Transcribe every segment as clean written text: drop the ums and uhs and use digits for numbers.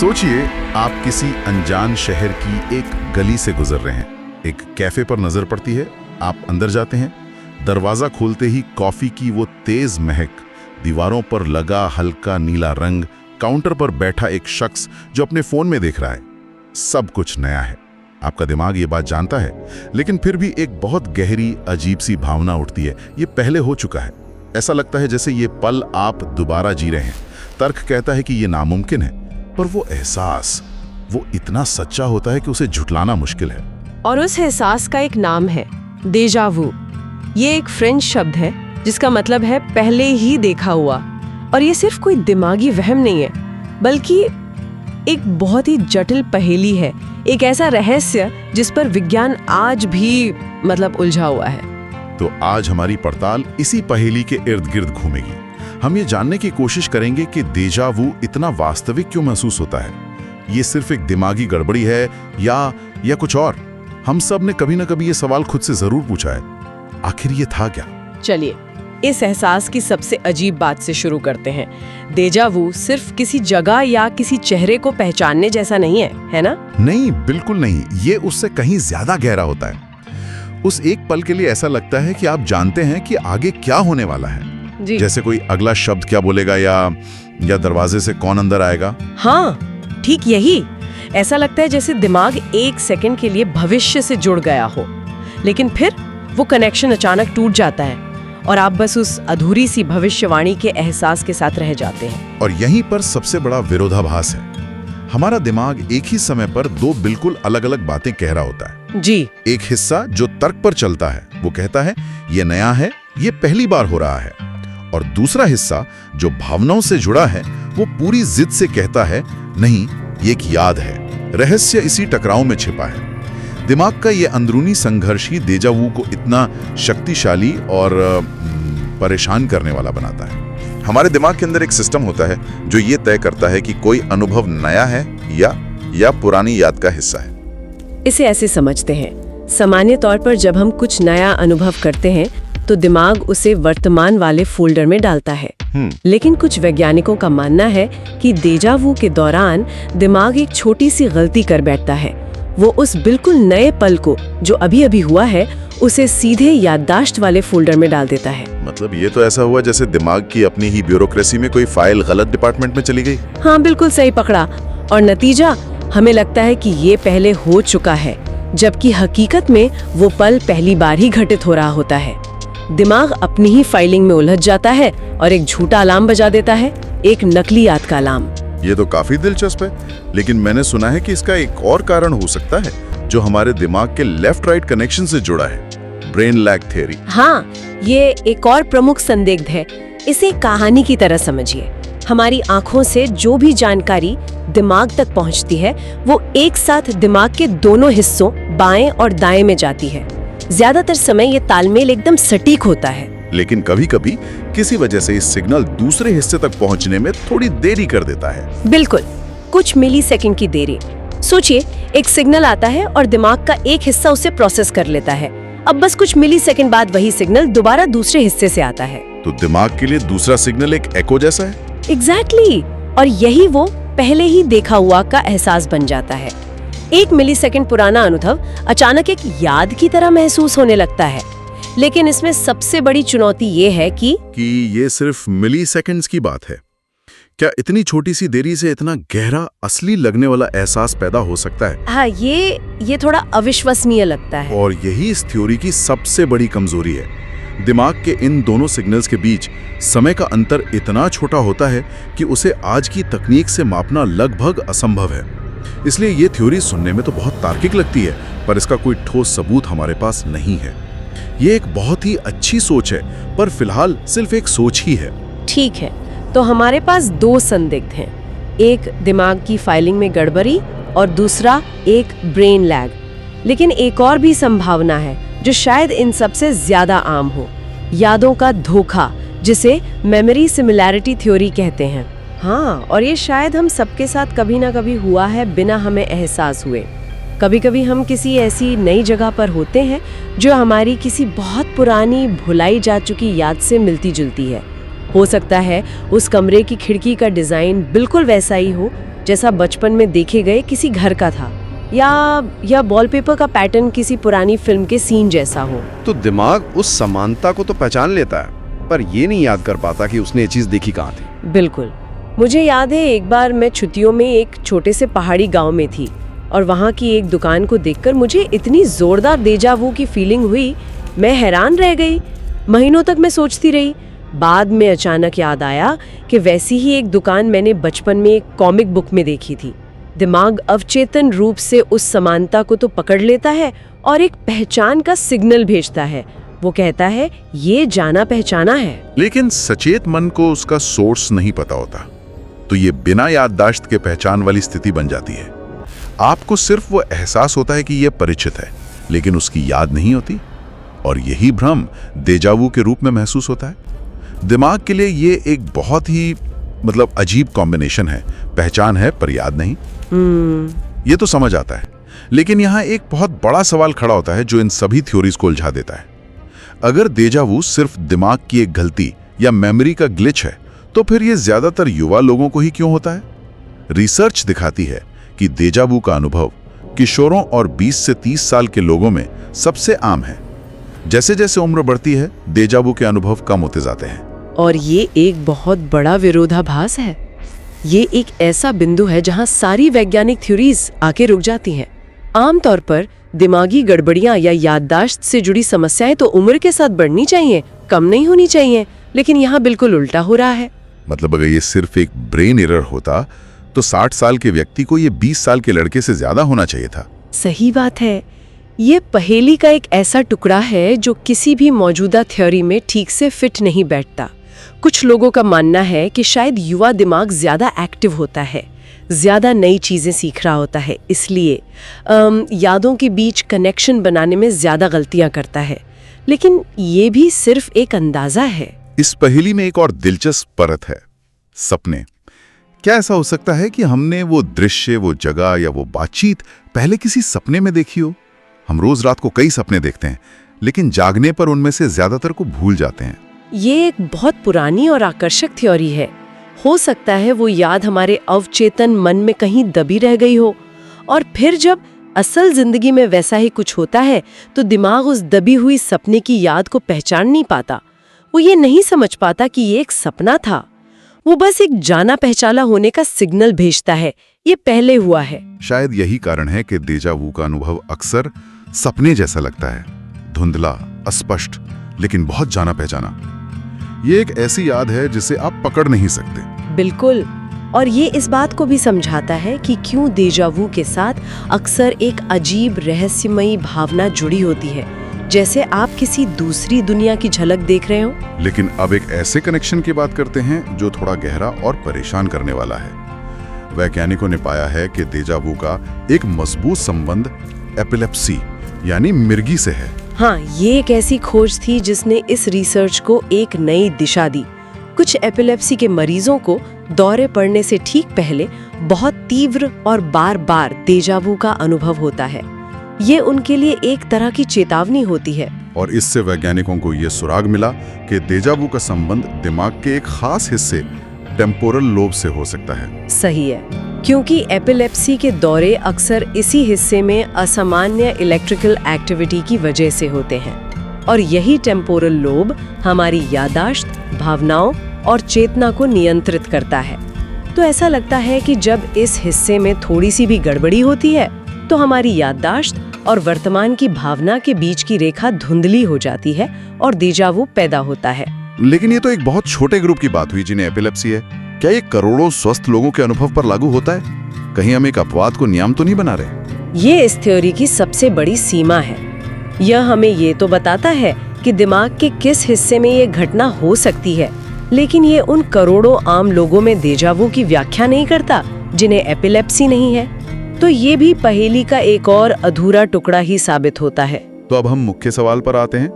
सोचिए, आप किसी अनजान शहर की एक गली से गुजर रहे हैं। एक कैफे पर नजर पड़ती है, आप अंदर जाते हैं। दरवाजा खोलते ही कॉफी की वो तेज महक, दीवारों पर लगा हल्का नीला रंग, काउंटर पर बैठा एक शख्स जो अपने फोन में देख रहा है। सब कुछ नया है। आपका दिमाग ये बात जानता है, लेकिन फिर भी एक बहुत गहरी अजीब सी भावना उठती है। ये पहले हो चुका है। ऐसा लगता है जैसे ये पल आप दोबारा जी रहे हैं। तर्क कहता है कि ये नामुमकिन है, पर वो एहसास, वो इतना सच्चा होता है कि उसे झुटलाना मुश्किल है। और उस एहसास का एक नाम है डेजा वू। ये एक फ्रेंच शब्द है जिसका मतलब है पहले ही देखा हुआ। और ये सिर्फ कोई दिमागी वहम नहीं है, बल्कि एक बहुत ही जटिल पहेली है, एक ऐसा रहस्य जिस पर विज्ञान आज भी उलझा हुआ है। तो आज हमारी पड़ताल इसी पहेली के इर्द गिर्द घूमेगी। हम ये जानने की कोशिश करेंगे कि डेजा वू इतना वास्तविक क्यों महसूस होता है। ये सिर्फ एक दिमागी गड़बड़ी है या कुछ और। हम सब ने कभी ना कभी ये सवाल खुद से जरूर पूछा है, आखिर ये था क्या? चलिए इस एहसास की सबसे अजीब बात से शुरू करते हैं। डेजा वू सिर्फ किसी जगह या किसी चेहरे को पहचानने जैसा नहीं है ना? नहीं, बिल्कुल नहीं। ये उससे कहीं ज्यादा गहरा होता है। उस एक पल के लिए ऐसा लगता है कि आप जानते हैं कि आगे क्या होने वाला है। जी। जैसे कोई अगला शब्द क्या बोलेगा या दरवाजे से कौन अंदर आएगा। हाँ, ठीक यही। ऐसा लगता है जैसे दिमाग एक सेकंड के लिए भविष्य से जुड़ गया हो, लेकिन फिर वो कनेक्शन अचानक टूट जाता है और आप बस उस अधूरी सी भविष्यवाणी के एहसास के साथ रह जाते हैं। और यहीं पर सबसे बड़ा विरोधाभास है। हमारा दिमाग एक ही समय पर दो बिल्कुल अलग अलग बातें कह रहा होता है। जी। एक हिस्सा जो तर्क पर चलता है, वो कहता है ये नया है, ये पहली बार हो रहा है। और दूसरा हिस्सा जो भावनाओं से जुड़ा है, वो पूरी जिद से कहता है नहीं, ये एक याद है। रहस्य इसी टकराव में छिपा है। दिमाग का ये अंदरूनी संघर्ष ही डेजा वू को इतना शक्तिशाली और परेशान करने वाला बनाता है। हमारे दिमाग के अंदर एक सिस्टम होता है जो ये तय करता है कि कोई अनुभव नया है या पुरानी याद का हिस्सा है। इसे ऐसे समझते हैं, सामान्य तौर पर जब हम कुछ नया अनुभव करते हैं तो दिमाग उसे वर्तमान वाले फोल्डर में डालता है। लेकिन कुछ वैज्ञानिकों का मानना है कि डेजा वू के दौरान दिमाग एक छोटी सी गलती कर बैठता है। वो उस बिल्कुल नए पल को जो अभी अभी हुआ है, उसे सीधे याददाश्त वाले फोल्डर में डाल देता है। मतलब ये तो ऐसा हुआ जैसे दिमाग की अपनी ही ब्यूरोक्रेसी में कोई फाइल गलत डिपार्टमेंट में चली गई। हाँ, बिल्कुल सही पकड़ा। और नतीजा, हमें लगता है कि ये पहले हो चुका है, जबकि हकीकत में वो पल पहली बार ही घटित हो रहा होता है। दिमाग अपनी ही फाइलिंग में उलझ जाता है और एक झूठा अलार्म बजा देता है, एक नकली याद का अलार्म। ये तो काफी दिलचस्प है, लेकिन मैंने सुना है कि इसका एक और कारण हो सकता है जो हमारे दिमाग के लेफ्ट राइट कनेक्शन से जुड़ा है, ब्रेन लैग थ्योरी। हाँ, ये एक और प्रमुख संदिग्ध है। इसे कहानी की तरह समझिए। हमारी आंखों से जो भी जानकारी दिमाग तक पहुंचती है, वो एक साथ दिमाग के दोनों हिस्सों बाएं और दाएं में जाती है। ज्यादातर समय ये तालमेल एकदम सटीक होता है, लेकिन कभी-कभी किसी वजह से इस सिग्नल दूसरे हिस्से तक पहुंचने में थोड़ी देरी कर देता है। बिल्कुल, कुछ मिलीसेकंड की देरी। सोचिए, एक सिग्नल आता है और दिमाग का एक हिस्सा उसे प्रोसेस कर लेता है। अब बस कुछ मिलीसेकंड बाद वही सिग्नल दोबारा दूसरे हिस्से से आता है। तो दिमाग के लिए दूसरा सिग्नल एक एको जैसा है। एग्जैक्टली। और यही वो पहले ही देखा हुआ का एहसास बन जाता है। 1 मिलीसेकंड पुराना अनुभव अचानक एक याद की तरह महसूस होने लगता है। लेकिन इसमें सबसे बड़ी चुनौती ये है कि ये सिर्फ मिलीसेकंड्स की बात है। क्या इतनी छोटी सी देरी से इतना गहरा, असली लगने वाला एहसास पैदा हो सकता है? हाँ, ये थोड़ा अविश्वसनीय लगता है। और यही इस थ्योरी की सबसे बड़ी कमजोरी है। दिमाग के इन दोनों सिग्नल्स के बीच समय का अंतर इतना छोटा होता है कि उसे आज की तकनीक से मापना लगभग असंभव है। इसलिए ये थ्योरी सुनने में तो बहुत तार्किक लगती है, पर इसका कोई ठोस सबूत हमारे पास नहीं है। ये एक बहुत ही अच्छी सोच है, पर फिलहाल सिर्फ एक सोच ही है। ठीक है, तो हमारे पास 2 संदिग्ध हैं। एक दिमाग की फाइलिंग में गड़बड़ी और दूसरा एक ब्रेन लैग। लेकिन एक और भी संभावना है जो शायद इन सबसे ज्यादा आम हो, यादों का धोखा, जिसे मेमोरी सिमिलैरिटी थ्योरी कहते हैं। हाँ, और ये शायद हम सबके साथ कभी ना कभी हुआ है बिना हमें एहसास हुए। कभी कभी हम किसी ऐसी नई जगह पर होते हैं जो हमारी किसी बहुत पुरानी भुलाई जा चुकी याद से मिलती जुलती है। हो सकता है उस कमरे की खिड़की का डिजाइन बिल्कुल वैसा ही हो, जैसा बचपन में देखे गए किसी घर का था, या वॉलपेपर का पैटर्न किसी पुरानी फिल्म के सीन जैसा हो। तो दिमाग उस समानता को तो पहचान लेता है, पर ये नहीं याद कर पाता कि उसने ये चीज देखी कहाँ थी। बिल्कुल। मुझे याद है एक बार मैं छुट्टियों में एक छोटे से पहाड़ी गांव में थी और वहां की एक दुकान को देखकर मुझे इतनी जोरदार डेजा वू की फीलिंग हुई, मैं हैरान रह गई। महीनों तक मैं सोचती रही। बाद में अचानक याद आया कि वैसी ही एक दुकान मैंने बचपन में एक कॉमिक बुक में देखी थी। दिमाग अवचेतन रूप से उस समानता को तो पकड़ लेता है और एक पहचान का सिग्नल भेजता है। वो कहता है ये जाना पहचाना है। लेकिन सचेत मन को उसका सोर्स नहीं पता होता, तो ये बिना याददाश्त के पहचान वाली स्थिति बन जाती है। आपको सिर्फ वो एहसास होता है कि ये परिचित है, लेकिन उसकी याद नहीं होती, और यही भ्रम डेजा वू के रूप में महसूस होता है। दिमाग के लिए ये एक बहुत ही अजीब कॉम्बिनेशन है, पहचान है पर याद नहीं। ये तो समझ आता है, लेकिन यहाँ एक बहुत बड़ा सवाल खड़ा होता है जो इन सभी थ्योरीज को उलझा देता है। अगर डेजा वू सिर्फ दिमाग की एक गलती या मेमोरी का ग्लिच है, तो फिर ये ज्यादातर युवा लोगों को ही क्यों होता है? रिसर्च दिखाती है कि डेजा वू का अनुभव किशोरों और 20 से 30 साल के लोगों में सबसे आम है। जैसे जैसे उम्र बढ़ती है, डेजा वू के अनुभव कम होते जाते हैं। और ये एक बहुत बड़ा विरोधाभास है। ये एक ऐसा बिंदु है जहां सारी वैज्ञानिक थ्योरीज आके रुक जाती हैं। आमतौर पर दिमागी गड़बड़ियां या याददाश्त से जुड़ी समस्याएं तो उम्र के साथ बढ़नी चाहिए, कम नहीं होनी चाहिए, लेकिन यहाँ बिल्कुल उल्टा हो रहा है। अगर ये सिर्फ एक ब्रेन एरर होता तो 60 साल के व्यक्ति को ये 20 साल के लड़के से ज्यादा होना चाहिए था। सही बात है। ये पहेली का एक ऐसा टुकड़ा है जो किसी भी मौजूदा थ्योरी में ठीक से फिट नहीं बैठता। कुछ लोगों का मानना है कि शायद युवा दिमाग ज्यादा एक्टिव होता है, ज्यादा नई चीजें सीख रहा होता है, इसलिए यादों के बीच कनेक्शन बनाने में ज्यादा गलतियां करता है। लेकिन ये भी सिर्फ एक अंदाजा है। इस पहेली में एक और दिलचस्प परत है, सपने। क्या ऐसा हो सकता है कि हमने वो दृश्य, वो जगह या वो बातचीत पहले किसी सपने में देखी हो? हम रोज रात को कई सपने देखते हैं, लेकिन जागने पर उनमें से ज्यादातर को भूल जाते हैं। ये एक बहुत पुरानी और आकर्षक थ्योरी है। हो सकता है वो याद हमारे अवचेतन मन में कहीं दबी रह गई हो, और फिर जब असल जिंदगी में वैसा ही कुछ होता है तो दिमाग उस दबी हुई सपने की याद को पहचान नहीं पाता। वो ये नहीं समझ पाता कि ये एक सपना था। वो बस एक जाना पहचाना होने का सिग्नल भेजता है, ये पहले हुआ है। शायद यही कारण है कि डेजा वू का अनुभव अक्सर सपने जैसा लगता है, धुंधला, अस्पष्ट, लेकिन बहुत जाना पहचाना। ये एक ऐसी याद है जिसे आप पकड़ नहीं सकते। बिल्कुल। और ये इस बात को भी समझाता है कि क्यों डेजा वू के साथ अक्सर एक अजीब रहस्यमयी भावना जुड़ी होती है, जैसे आप किसी दूसरी दुनिया की झलक देख रहे हो। लेकिन अब एक ऐसे कनेक्शन की बात करते हैं जो थोड़ा गहरा और परेशान करने वाला है। वैज्ञानिकों ने पाया है कि डेजा वू का एक मजबूत संबंध एपिलेप्सी यानी मिर्गी से है। हाँ, ये एक ऐसी खोज थी जिसने इस रिसर्च को एक नई दिशा दी। कुछ एपिलेप्सी के मरीजों को दौरे पड़ने से ठीक पहले बहुत तीव्र और बार बार डेजा वू का अनुभव होता है। ये उनके लिए एक तरह की चेतावनी होती है। और इससे वैज्ञानिकों को ये सुराग मिला कि डेजा वू का संबंध दिमाग के एक खास हिस्से टेम्पोरल लोब से हो सकता है। सही है, क्योंकि एपिलेप्सी के दौरे अक्सर इसी हिस्से में असामान्य इलेक्ट्रिकल एक्टिविटी की वजह से होते हैं, और यही टेम्पोरल लोब हमारी याददाश्त, भावनाओं और चेतना को नियंत्रित करता है। तो ऐसा लगता है कि जब इस हिस्से में थोड़ी सी भी गड़बड़ी होती है तो हमारी याददाश्त और वर्तमान की भावना के बीच की रेखा धुंधली हो जाती है और डेजा वू पैदा होता है। लेकिन ये तो एक बहुत छोटे ग्रुप की बात हुई जिन्हें एपिलेप्सी है। क्या ये करोड़ों स्वस्थ लोगों के अनुभव पर लागू होता है? कहीं हम एक अपवाद को नियम तो नहीं बना रहे? ये इस थ्योरी की सबसे बड़ी सीमा है। यह हमें ये तो बताता है कि दिमाग के किस हिस्से में ये घटना हो सकती है, लेकिन ये उन करोड़ों आम लोगों में डेजा वू की व्याख्या नहीं करता जिन्हें एपिलेप्सी नहीं है। तो ये भी पहेली का एक और अधूरा टुकड़ा ही साबित होता है। तो अब हम मुख्य सवाल पर आते हैं।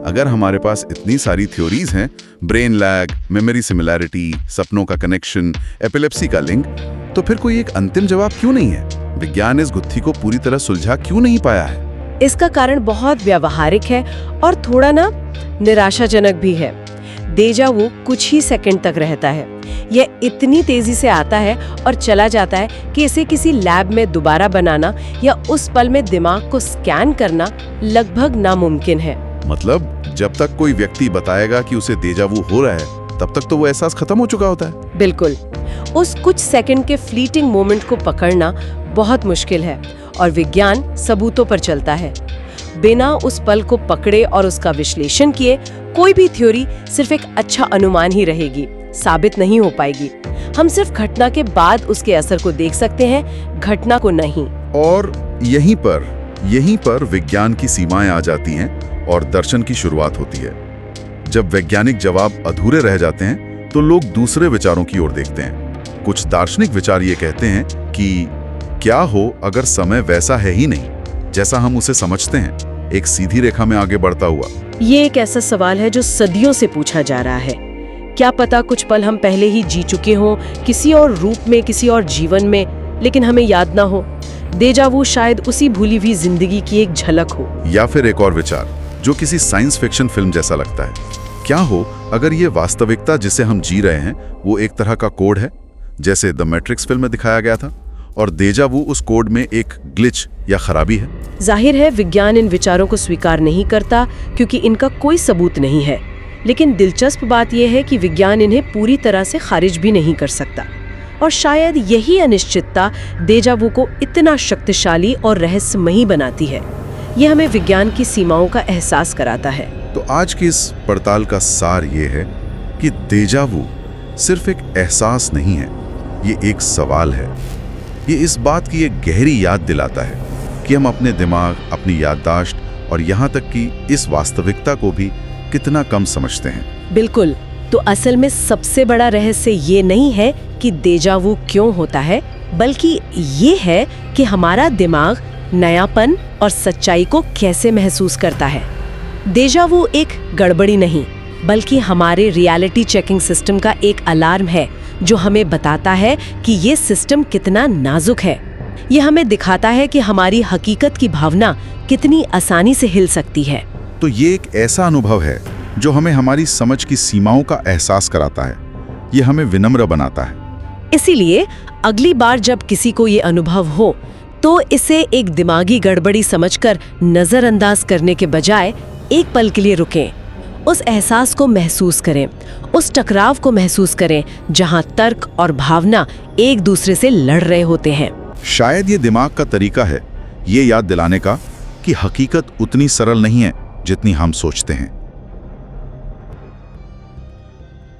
अगर हमारे पास इतनी सारी थ्योरीज हैं, ब्रेन लैग, मेमोरी सिमिलैरिटी, सपनों का कनेक्शन, एपिलेप्सी का लिंक, तो फिर कोई एक अंतिम जवाब क्यों नहीं है? विज्ञान इस गुत्थी को पूरी तरह सुलझा क्यों नहीं पाया है? इसका कारण बहुत व्यावहारिक है और थोड़ा निराशाजनक भी है। डेजा वू कुछ ही सेकंड तक रहता है। यह इतनी तेजी से आता है और चला जाता है कि इसे किसी लैब में दोबारा बनाना या उस पल में दिमाग को स्कैन करना लगभग नामुमकिन है। मतलब जब तक कोई व्यक्ति बताएगा कि उसे डेजा वू हो रहा है, तब तक तो वो एहसास खत्म हो चुका होता है। बिल्कुल, उस कुछ सेकंड के फ्लीटिंग मोमेंट को पकड़ना बहुत मुश्किल है और विज्ञान सबूतों पर चलता है। बिना उस पल को पकड़े और उसका विश्लेषण किए कोई भी थ्योरी सिर्फ एक अच्छा अनुमान ही रहेगी, साबित नहीं हो पाएगी। हम सिर्फ घटना के बाद उसके असर को देख सकते हैं, घटना को नहीं। और यहीं पर विज्ञान की सीमाएं आ जाती हैं और दर्शन की शुरुआत होती है। जब वैज्ञानिक जवाब अधूरे रह जाते हैं तो लोग दूसरे विचारों की ओर देखते हैं। कुछ दार्शनिक विचार ये कहते हैं कि क्या हो अगर समय वैसा है ही नहीं जैसा हम उसे समझते हैं, एक सीधी रेखा में आगे बढ़ता हुआ। ये एक ऐसा सवाल है जो सदियों से पूछा जा रहा है। क्या पता कुछ पल हम पहले ही जी चुके हों, किसी और रूप में, किसी और जीवन में, लेकिन हमें याद ना हो। डेजा वू शायद उसी भूली हुई जिंदगी की एक झलक हो। या फिर एक और विचार जो किसी साइंस फिक्शन फिल्म जैसा लगता है, क्या हो अगर ये वास्तविकता जिसे हम जी रहे हैं वो एक तरह का कोड है, जैसे द मैट्रिक्स फिल्म में दिखाया गया था, और डेजा वू उस कोड में एक ग्लिच या खराबी है। जाहिर है विज्ञान इन विचारों को स्वीकार नहीं करता क्योंकि इनका कोई सबूत नहीं है, लेकिन दिलचस्प बात यह है कि विज्ञान इन्हें पूरी तरह से खारिज भी नहीं कर सकता। और शायद यही अनिश्चितता डेजा वू को इतना शक्तिशाली और रहस्यमयी बनाती है। यह हमें विज्ञान की सीमाओं का एहसास कराता है। तो आज की इस पड़ताल का सार ये है कि डेजा वू सिर्फ एक एहसास नहीं है, ये एक सवाल है। ये इस बात की एक गहरी याद दिलाता है कि हम अपने दिमाग, अपनी याददाश्त और यहाँ तक कि इस वास्तविकता को भी कितना कम समझते हैं। बिल्कुल, तो असल में सबसे बड़ा रहस्य ये नहीं है कि डेजा वू क्यों होता है, बल्कि ये है कि हमारा दिमाग नयापन और सच्चाई को कैसे महसूस करता है। डेजा वू एक गड़बड़ी नहीं, बल्कि हमारे रियलिटी चेकिंग सिस्टम का एक अलार्म है जो हमें बताता है कि ये सिस्टम कितना नाजुक है। ये हमें दिखाता है कि हमारी हकीकत की भावना कितनी आसानी से हिल सकती है। तो ये एक ऐसा अनुभव है जो हमें हमारी समझ की सीमाओं का एहसास कराता है। ये हमें विनम्र बनाता है। इसीलिए अगली बार जब किसी को ये अनुभव हो तो इसे एक दिमागी गड़बड़ी समझकर नजरअंदाज करने के बजाय एक पल के लिए रुकें, उस एहसास को महसूस करें, उस टकराव को महसूस करें जहां तर्क और भावना एक दूसरे से लड़ रहे होते हैं। शायद ये दिमाग का तरीका है ये याद दिलाने का कि हकीकत उतनी सरल नहीं है जितनी हम सोचते हैं।